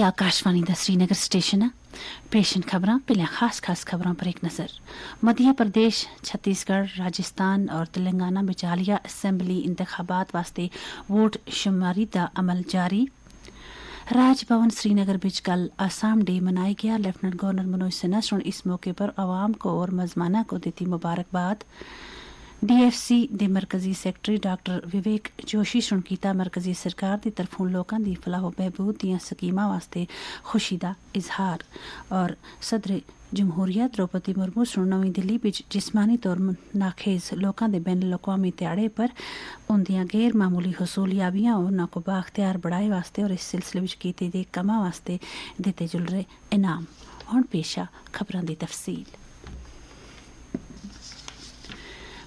आकाशवाणी दा श्रीनगर स्टेशन है। पेशन खबरां पहले खास खबरां पर एक नज़र। मध्य प्रदेश, छत्तीसगढ़, राजस्थान और तेलंगाना में हालिया असैम्बली इंतखाबात वास्ते वोट शुमारी दा अमल जारी। राजभवन श्रीनगर बिच कल आसाम डे मनाया गया। लेफ्टिनेंट गवर्नर मनोज सिन्हा इस मौके पर आवाम को और मजमाना को दी मुबारकबाद। DFC दे मरकजी सैकटरी डॉक्टर विवेक जोशी कीता मरकजी सरकार की तरफों लोगों की फलाह बहबूद दियां स्कीमां वास्ते खुशी का इजहार। और सदर जमहूरिया द्रौपदी मुर्मू नवी दिल्ली विच जिस्मानी तौर नाखेज लोगों के बैन अवी ध्याड़े पर उन्दियां गैर मामूली हसूलियाबियां और उन्होंने को बाख्तियार बढ़ाए वास्ते और इस सिलसिले में कीते गए कमां वास्ते दिते जुल रहे इनाम। हुण पेशा खबरां दी तफसील।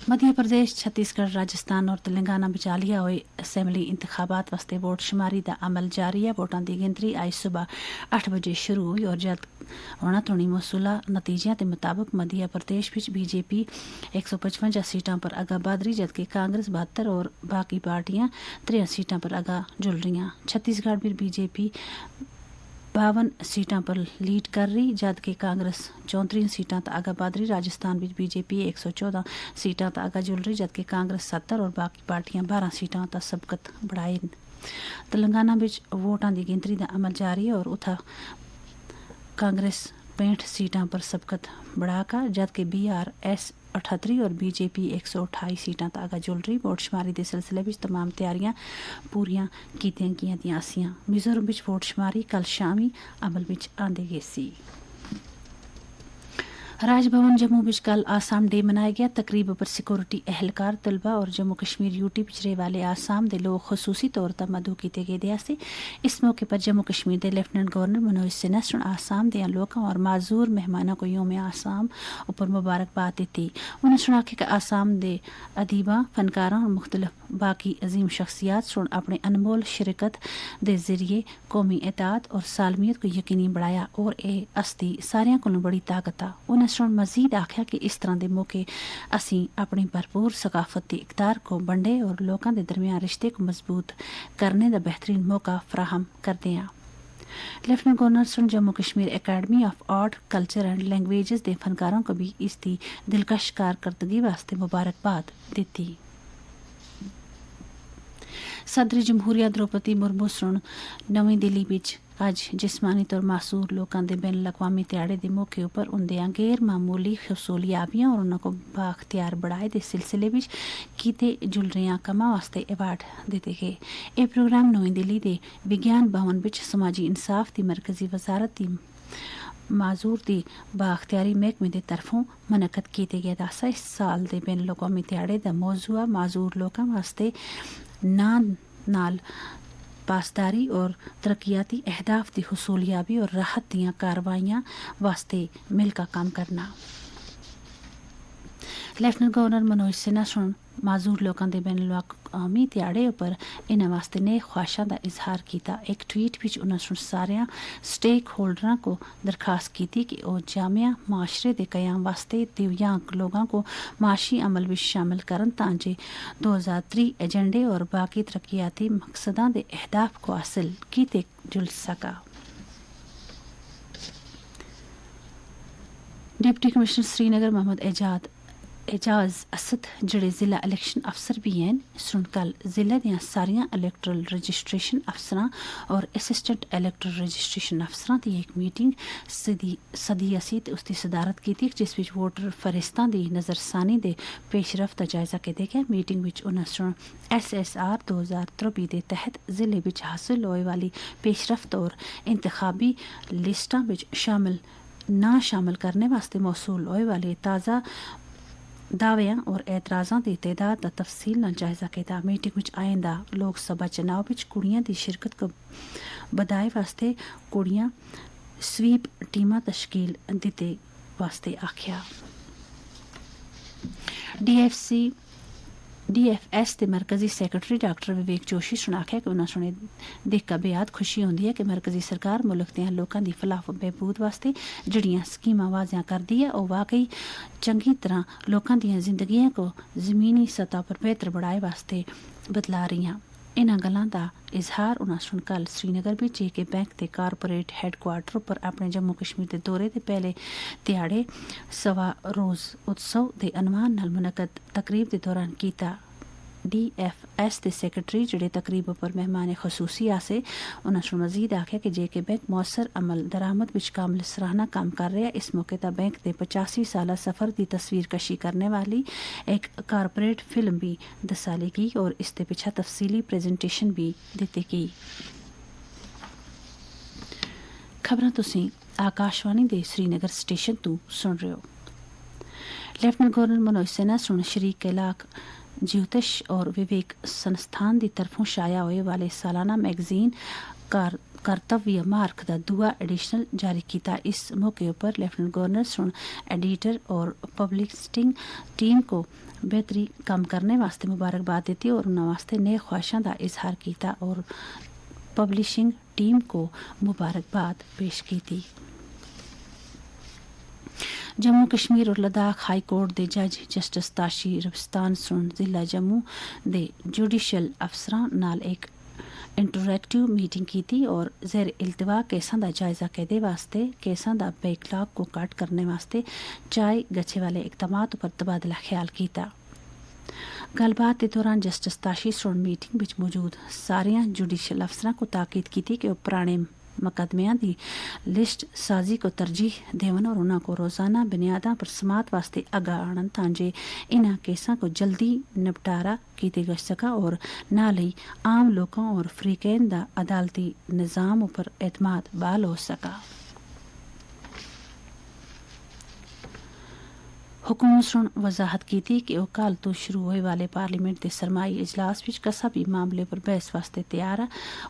मध्य प्रदेश, छत्तीसगढ़, राजस्थान और तेलंगाना में हालिया हुए असैम्बली इंतखाबात वास्ते वोट शुमारी का अमल जारी है। वोटां की गिनतरी आज सुबह 8 बजे शुरू हुई और जद होना थोड़ी मौसूला नतीजों के मुताबिक मध्य प्रदेश में बीजेपी 155 सीटों पर आगा बढ़ रही, जबकि कांग्रेस 72 और बाकी पार्टियां 13 सीटों पर आगा जुल रही। छत्तीसगढ़ में बीजेपी 52 सीटों पर लीड कर रही, जबकि कांग्रेस 34 सीटों तक आगा बढ़ रही। राजस्थान में बीजेपी 114 सीटों तक आगा जुल रही, जबकि कांग्रेस 70 और बाकी पार्टियां 12 सीटों तक सबकत बढ़ाई। तेलंगाना में वोटां की गिनतरी का अमल जारी है और उथा कांग्रेस 65 सीटों पर सबकत बढ़ाकर, जबकि BRS 78 और बीजेपी 128 सीटों तक आगा जुल रही। वोट शुमारी के सिलसिले में तमाम तैयारियां पूरियां कीतियां गईयां सी। मिजोरम में वोट शुमारी कल शामी अमल में आंदी गई सी। राजभवन जम्मू में कल आसाम डे मनाया गया। तकरीब पर सिक्योरिटी एहलकार, तलबा और जम्मू कश्मीर यूटी पिछड़े वाले आसाम के लोग खसूसी तौर पर मदू किए गए थे। इस मौके पर जम्मू कश्मीर के लेफ्टिनेंट गवर्नर मनोज सिन्हा आसाम के लोगों और माजूर मेहमानों को योम आसाम उपर मुबारकबाद दी। उन्होंने आखिया कि आसाम के अदीबा, फनकारों और मुख्तलिफ बाकी अजीम शख्सियात अपने अनमोल शिरकत के जरिए कौमी एताद और सालमियत को यकीनी बढ़ाया और ये हस्ती सारियां को बड़ी ताकत आ। मजीद आख्या कि इस तरह के मौके असी अपनी भरपूर सकाफती इकदार को बंडे और लोगों के दरमियान रिश्ते को मजबूत करने का बेहतरीन मौका फराहम करते हैं। Lieutenant governor Jammu Kashmir academy of art, culture and languages के फनकारों को भी इसकी दिलकश कारकर्दगी वास्ते मुबारकबाद दी। सदर जमहूरिया द्रौपदी मुर्मू नवी दिल्ली विच आज जिस्मानी तौर मासूर लोगों के बैन अवी ध्याड़े के मौके पर उन्दियां गैर मामूली हसूलियाबियां और उन्होंने को बाख्तियार बढ़ाए के सिलसिले में कीते जुल रही कमां वास्ते अवार्ड दिते गए। यह प्रोग्राम नवी दिल्ली के विज्ञान भवन में समाजी इंसाफ की मरकजी वजारत की माजूर की बाख्तियारी महकमे की तरफों मनकद किया गया था। इस साल के बैन अवी ध्याड़े का मौजूआ माजूर लोगों वास्ते नाल पासदारी और तरक्याती अहदाफ की हसूलियाबी और राहत दियां कार्रवाइयां वास्ते मिलकर काम करना। लेफ्टिनेंट गवर्नर मनोज सिन्हा माजूर लोगों के बैन अवी ध्याड़े पर इन्होंने वास्ते नए ख्वाहिशों का इजहार किया। एक ट्वीट में उन्होंने सारे स्टेक होल्डर को दरखास्त की कि वह जामिया माशरे के कयाम वास्ते दिव्यांग लोगों को माशी अमल में शामिल करन ताकि 2030 एजेंडे और बाकी तरक्याती मकसदों के अहदाफ को हासिल किए जुल सका। डिप्टी कमिश्नर श्रीनगर मोहम्मद एजाज असद जड़े जिला इलेक्शन अफसर भी हैं कल जिले दियां सारियां इलैक्टरल रजिस्ट्रेशन अफसरां और असिस्टेंट इलैक्टरल रजिस्ट्रेशन अफसरां की एक मीटिंग सदी असी उसकी सदारत की, जिस विच वोटर फरिस्तां की नज़रसानी के पेशरफ का जायजा किया गया। मीटिंग में उन्होंने SSR 2023 के तहत जिले में हासिल होने वाली पेशरफ्त और इंतखाबी लिस्टां में शामिल करने वास्ते मौसूल होने वाले ताज़ा दावियां और एतराज़ों की तादाद का तफसील न जायजा किया। मीटिंग में आइंदा लोकसभा चुनाव में कुड़ियां की शिरकत को बधाए वास्ते कुड़ियां स्वीप टीमां तश्कील दिते वास्ते आख्या। DFS के मरकजी सैकटरी डॉक्टर विवेक जोशी आख्या कि उन्होंने देख बेहद खुशी होती है कि मरकजी सरकार मुल्क के लोगों की फलाह बहबूद वास्ते जड़ियां स्कीमां वाजिया करती है और वाकई चंगी तरह लोगों दी जिंदगियों को जमीनी सतह पर बेहतर बढ़ाए वास्ते बदला रही हैं। इन्हां गल्लां दा इजहार उन्हां सुन कल श्रीनगर बिच जेके बैंक दे कारपोरेट हैडक्वार्टर पर अपने जम्मू कश्मीर दे दौरे दे पहले ध्याड़े सवा रोज उत्सव दे अनवान नाल मुनक्कद तकरीब दे दौरान कीता। DFS दे सैकटरी जेड़े तकरीब पर मेहमान खसूसी आसे उन्होंने मजीद आख्या कि जेके बैंक मौसर अमल दरामद विच कामल सराहना काम कर रहा है। इस मौके पर बैंक के 85 साल सफर की तस्वीर कशी करने वाली एक कारपोरेट फिल्म भी दसाली गई और इसके पिछा तफसीली प्रेजेंटेशन भी दी गई। खबरां तुसीं आकाशवाणी दे श्रीनगर स्टेशन तो सुन रहे हो। लेफ्टिनेंट गवर्नर मनोज सिन्हा सुन शरीक कैलाक ज्योतिष और विवेक संस्थान की तरफों शाया होने वाले सालाना मैगजीन कर्तव्य मार्क का दूआ एडिशनल जारी किया। इस मौके पर लेफ्टिनेंट गवर्नर सुन एडिटर और पब्लिसिटिंग टीम को बेहतरी काम करने वास्ते मुबारकबाद देती और उन्होंने वास्ते नए ख्वाहिशों का इजहार किया और पब्लिशिंग टीम को मुबारकबाद पेश की थी। जम्मू कश्मीर और लद्दाख हाई कोर्ट के जज जस्टिस ताशी रब्स्तान सुन जिला जम्मू दे जुडिशल अफसरां नाल एक इंटरैक्टिव मीटिंग की थी और ज़ेर इल्तवा केसां दा जायजा कहदे वास्ते केसां दा बैकलॉग को कट करने वास्ते चाय गच्छे वाले इकदामात पर तबादला ख्याल किया। गलबात के दौरान जस्टिस ताशी सुन मीटिंग विच मौजूद सारियां जुडिशल अफसरां को ताकीद की थी कि वह पुराने मुकदमियां दी लिस्ट साजी को तरजीह देवन और उन्होंने को रोजाना बुनियादा पर समात वास्ते अगा आणन तांजे इन्हां केसां को जल्दी निपटारा किया जा सका और नाल ही आम लोगों और फ्रीकैन दा अदालती निज़ाम पर एतमाद बहाल हो सका। हुकूमत सुन वजाहत की थी कि वह कल तो शुरू होने वाले पार्लीमेंट के सरमाई इजलास विच कसा भी मामले पर बहस वास्ते तैयार है।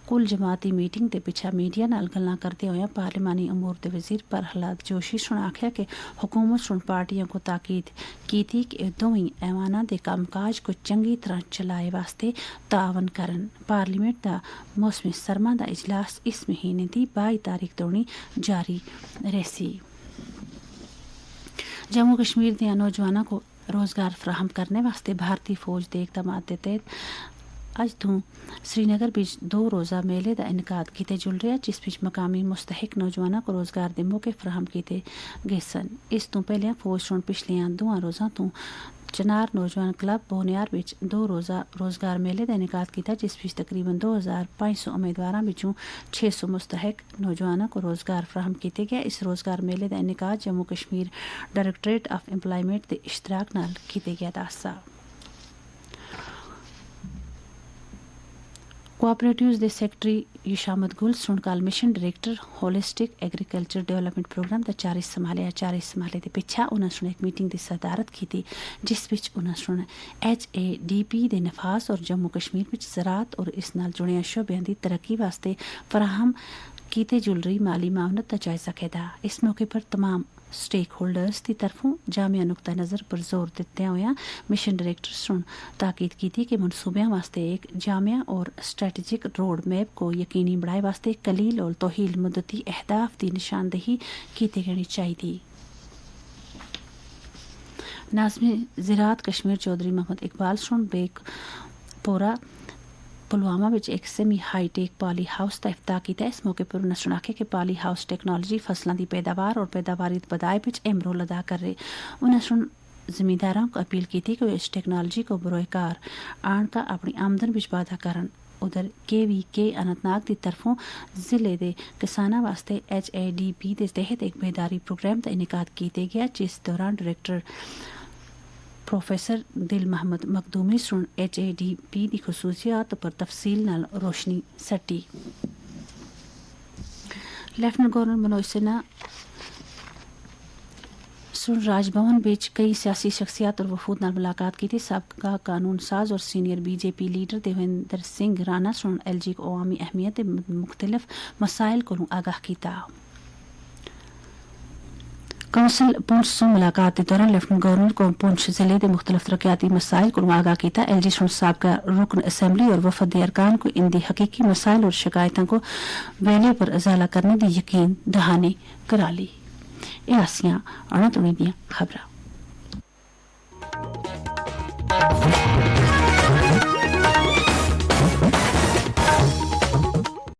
कुल जमाती मीटिंग के पिछा मीडिया नाल गल्लां करते हुए पार्लिमानी अमूर के वजीर प्रहलाद जोशी सुन आख्या कि हुकूमत सुन पार्टियों को ताकीद की थी कि दोवें ऐवानां दे कामकाज को चंगी तरह चलाए वास्ते तावन करन। पार्लीमेंट का मौसमी सरमा का इजलास इस महीने की 22 तारीख तोड़ी जारी रहसी। जम्मू कश्मीर के नौजवानों को रोजगार फराहम करने वास्ते भारतीय फौज के इकदाम के तहत अज तो श्रीनगर बिच 2 रोज़ा मेले का इनकाद किए जुल रहा जिस बिच मकामी मुस्तहिक नौजवानों को रोजगार के मौके फराहम किए गए सन। इस तो पहले फौज सुन पिछले 2 रोज़ा तो चनार नौजवान क्लब बोनियार विच 2 रोज़ा रोजगार मेले का इनकाद किया जिस विच तकरीबन 2500 उम्मीदवारों विचों 600 मुस्तहिक नौजवानों को रोजगार फराहम किया गया। इस रोजगार मेले का इनकाद Jammu Kashmir directorate of employment के इश्तराक नाल किया गया था। कोऑपरेटिव्स दे सैकटरी युशामत गुल सुन कल mission director holistic agriculture development programme का चार संभाले के पिछा उन्होंने सुन एक मीटिंग की सदारत की थी जिस विच उन्होंने सुन HADP के नफास और जम्मू कश्मीर में ज़राअत और इस नाल जुड़िया शोबियां की तरक्की वास्ते फराहम कीते जुल रही माली मामनत का जायजा किया। इस मौके पर तमाम स्टेक होल्डर्स की तरफों जामिया नुक्ता नज़र पर जोर देते हुए मिशन डायरेक्टर सुन ताकीद की थी कि मनसूबियां वास्ते एक जामिया और स्ट्रेटेजिक रोड मैप को यकीनी बनाए वास्ते कलील और तोहील मुद्दती अहदाफ की निशानदेही की जानी चाहिए। नाज़मी ज़राअत कश्मीर चौधरी मोहम्मद इकबाल सुन बेक पोरा पुलवामा में एक सेमी हाईटेक पॉली हाउस का इफ्ताह किया। इस मौके पर उन्होंने सुनाखे कि पॉली हाउस टेक्नोलॉजी फसलों की पैदावार और पैदावारी बधाई में अहम रोल अदा कर रहे। उन्हें सुन जिमींदारों को अपील की थी कि वे इस टेक्नोलॉजी को बरोकार आन का अपनी आमदन में वाधा करन। उधर KVK अनंतनाग की तरफों जिले के किसानों वास्ते HADP के तहत एक बेदारी प्रोग्राम का इनकाद किया गया जिस दौरान डायरेक्टर प्रोफेसर दिल मोहम्मद मखदूमी सुन HADP की खसूसियात पर तफसील नाल रोशनी सटी। लेफ्टिनेंट गवर्नर मनोज सिन्हा सुन राजभवन बीच कई सियासी शख्सियात और वफूद नाल मुलाकात की थी। साबका कानून साज और senior BJP leader Devender Singh Rana सुन LG को अवामी अहमियत मुख्तलिफ मसाइल को आगाह किया। कौंसल पुंछ से मुलाकात के दौरान लेफ्टिनेंट गवर्नर को पुंछ जिले के मुख्तलिफ तरक्याती मसाइल को आगाह किया। LG सुन साबका रुकन असम्बली और वफद अरकान को इनकी हकीकी मसाइल और शिकायतों को वेले पर अजाला करने की यकीन दहानी करा ली। ये आसियां अणा तुणी दियां खबरां।